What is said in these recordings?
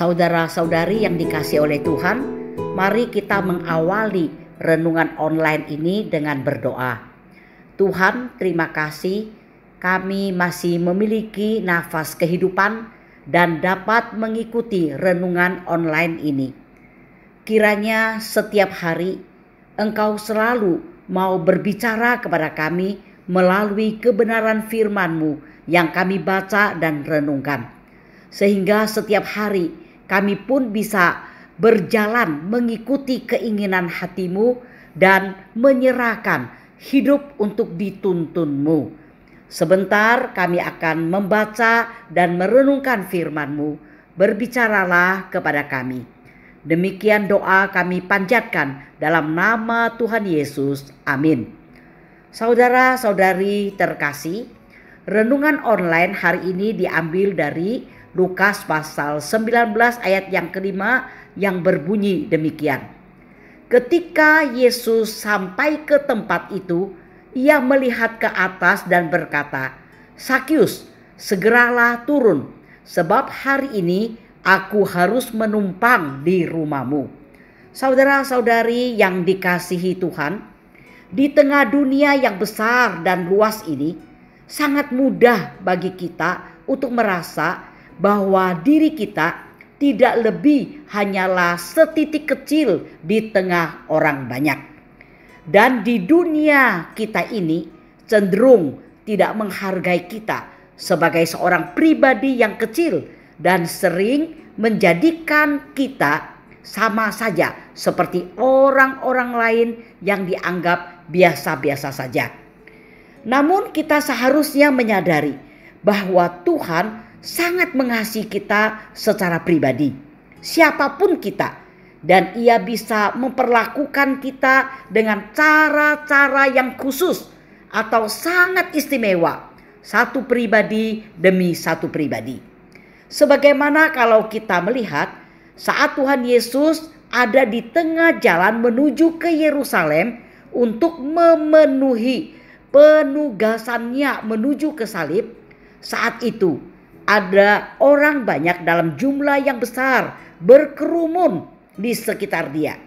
Saudara-saudari yang dikasihi oleh Tuhan, mari kita mengawali renungan online ini dengan berdoa. Tuhan, terima kasih kami masih memiliki nafas kehidupan dan dapat mengikuti renungan online ini. Kiranya setiap hari Engkau selalu mau berbicara kepada kami melalui kebenaran firman-Mu yang kami baca dan renungkan. Sehingga setiap hari kami pun bisa berjalan mengikuti keinginan hati-Mu dan menyerahkan hidup untuk dituntun-Mu. Sebentar kami akan membaca dan merenungkan firman-Mu. Berbicaralah kepada kami. Demikian doa kami panjatkan dalam nama Tuhan Yesus. Amin. Saudara-saudari terkasih, renungan online hari ini diambil dari Lukas pasal 19 ayat yang kelima yang berbunyi demikian. Ketika Yesus sampai ke tempat itu, ia melihat ke atas dan berkata, "Sakyus, segeralah turun, sebab hari ini aku harus menumpang di rumahmu." Saudara-saudari yang dikasihi Tuhan, di tengah dunia yang besar dan luas ini, sangat mudah bagi kita untuk merasa bahwa diri kita tidak lebih hanyalah setitik kecil di tengah orang banyak. Dan di dunia kita ini cenderung tidak menghargai kita sebagai seorang pribadi yang kecil dan sering menjadikan kita sama saja seperti orang-orang lain yang dianggap biasa-biasa saja. Namun kita seharusnya menyadari bahwa Tuhan sangat mengasihi kita secara pribadi, siapapun kita, dan Ia bisa memperlakukan kita dengan cara-cara yang khusus atau sangat istimewa, satu pribadi demi satu pribadi. Sebagaimana kalau kita melihat saat Tuhan Yesus ada di tengah jalan menuju ke Yerusalem untuk memenuhi penugasannya menuju ke salib, saat itu ada orang banyak dalam jumlah yang besar berkerumun di sekitar dia.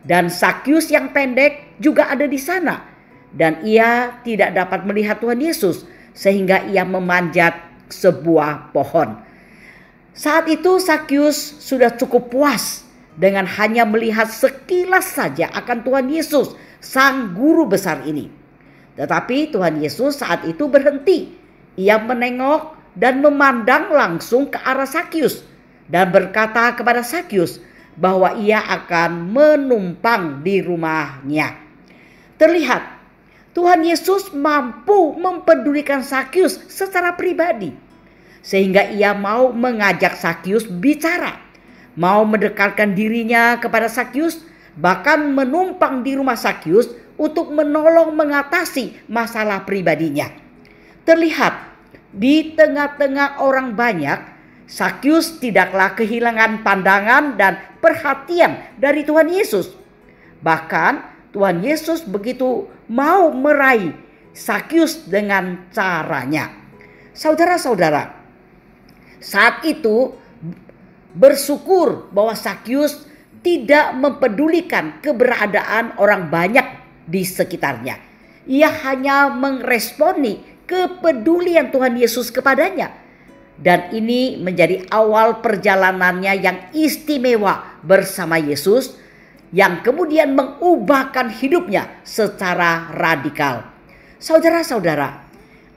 Dan Sakyus yang pendek juga ada di sana. Dan ia tidak dapat melihat Tuhan Yesus sehingga ia memanjat sebuah pohon. Saat itu Sakyus sudah cukup puas dengan hanya melihat sekilas saja akan Tuhan Yesus, sang guru besar ini. Tetapi Tuhan Yesus saat itu berhenti. Ia menengok dan memandang langsung ke arah Sakyus dan berkata kepada Sakyus bahwa ia akan menumpang di rumahnya. Terlihat Tuhan Yesus mampu mempedulikan Sakyus secara pribadi, sehingga ia mau mengajak Sakyus bicara, mau mendekatkan dirinya kepada Sakyus, bahkan menumpang di rumah Sakyus untuk menolong mengatasi masalah pribadinya. Terlihat di tengah-tengah orang banyak, Sakyus tidaklah kehilangan pandangan dan perhatian dari Tuhan Yesus. Bahkan Tuhan Yesus begitu mau meraih Sakyus dengan caranya. Saudara-saudara, saat itu bersyukur bahwa Sakyus tidak mempedulikan keberadaan orang banyak di sekitarnya. Ia hanya meresponi kepedulian Tuhan Yesus kepadanya. Dan ini menjadi awal perjalanannya yang istimewa bersama Yesus, yang kemudian mengubahkan hidupnya secara radikal. Saudara-saudara,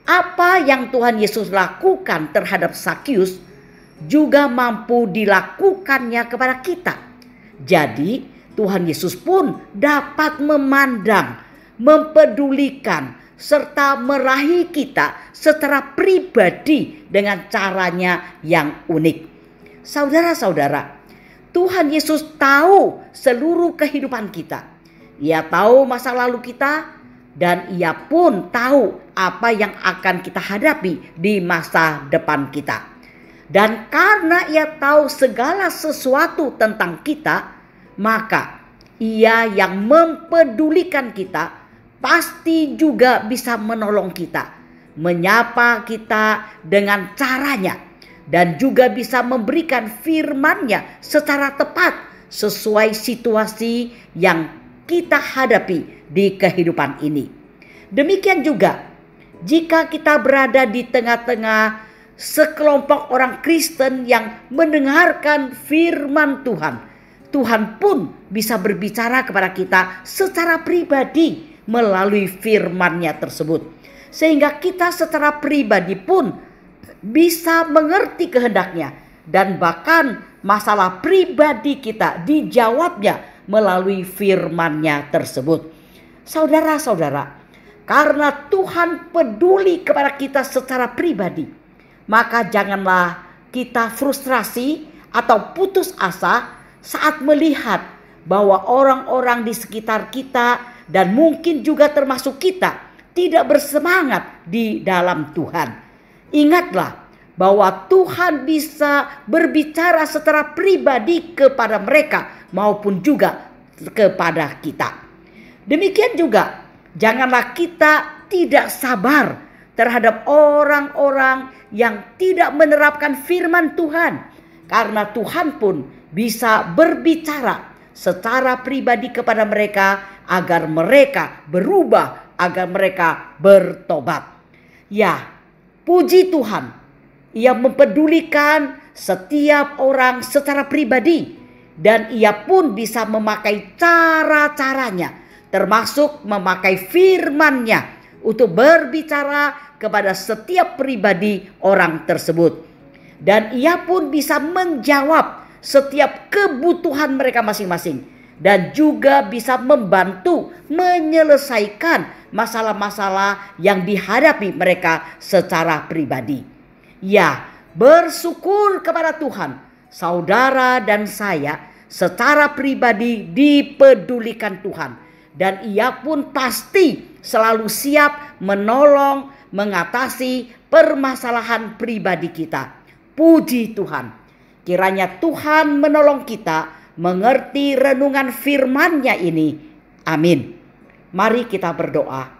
apa yang Tuhan Yesus lakukan terhadap Sakyus juga mampu dilakukannya kepada kita. Jadi Tuhan Yesus pun dapat memandang, mempedulikan, serta meraih kita secara pribadi dengan caranya yang unik. Saudara-saudara, Tuhan Yesus tahu seluruh kehidupan kita. Ia tahu masa lalu kita dan Ia pun tahu apa yang akan kita hadapi di masa depan kita. Dan karena Ia tahu segala sesuatu tentang kita, maka Ia yang mempedulikan kita pasti juga bisa menolong kita, menyapa kita dengan caranya, dan juga bisa memberikan firman-Nya secara tepat sesuai situasi yang kita hadapi di kehidupan ini. Demikian juga jika kita berada di tengah-tengah sekelompok orang Kristen yang mendengarkan firman Tuhan, Tuhan pun bisa berbicara kepada kita secara pribadi melalui firman-Nya tersebut. Sehingga kita secara pribadi pun bisa mengerti kehendak-Nya. Dan bahkan masalah pribadi kita dijawabnya melalui firman-Nya tersebut. Saudara-saudara, karena Tuhan peduli kepada kita secara pribadi, maka janganlah kita frustrasi atau putus asa saat melihat bahwa orang-orang di sekitar kita dan mungkin juga termasuk kita tidak bersemangat di dalam Tuhan. Ingatlah bahwa Tuhan bisa berbicara secara pribadi kepada mereka maupun juga kepada kita. Demikian juga janganlah kita tidak sabar terhadap orang-orang yang tidak menerapkan firman Tuhan, karena Tuhan pun bisa berbicara secara pribadi kepada mereka agar mereka berubah, agar mereka bertobat. Ya, puji Tuhan, Ia mempedulikan setiap orang secara pribadi, dan Ia pun bisa memakai cara-caranya, termasuk memakai firman-Nya untuk berbicara kepada setiap pribadi orang tersebut. Dan Ia pun bisa menjawab setiap kebutuhan mereka masing-masing, dan juga bisa membantu menyelesaikan masalah-masalah yang dihadapi mereka secara pribadi. Ya, bersyukur kepada Tuhan, saudara dan saya secara pribadi dipedulikan Tuhan, dan Ia pun pasti selalu siap menolong mengatasi permasalahan pribadi kita. Puji Tuhan. Kiranya Tuhan menolong kita mengerti renungan firman-Nya ini. Amin. Mari kita berdoa.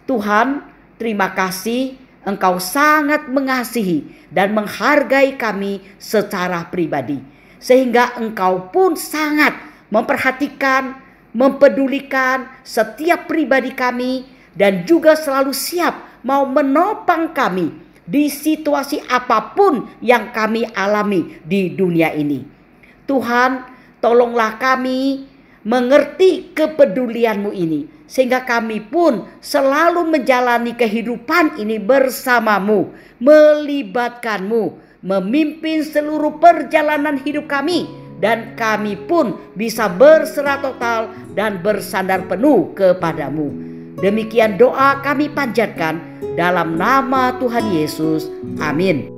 Tuhan, terima kasih Engkau sangat mengasihi dan menghargai kami secara pribadi. Sehingga Engkau pun sangat memperhatikan, mempedulikan setiap pribadi kami, dan juga selalu siap mau menopang kami di situasi apapun yang kami alami di dunia ini. Tuhan, tolonglah kami mengerti kepedulian-Mu ini, sehingga kami pun selalu menjalani kehidupan ini bersama-Mu, melibatkan-Mu, memimpin seluruh perjalanan hidup kami, dan kami pun bisa berserah total dan bersandar penuh kepada-Mu. Demikian doa kami panjatkan dalam nama Tuhan Yesus. Amin.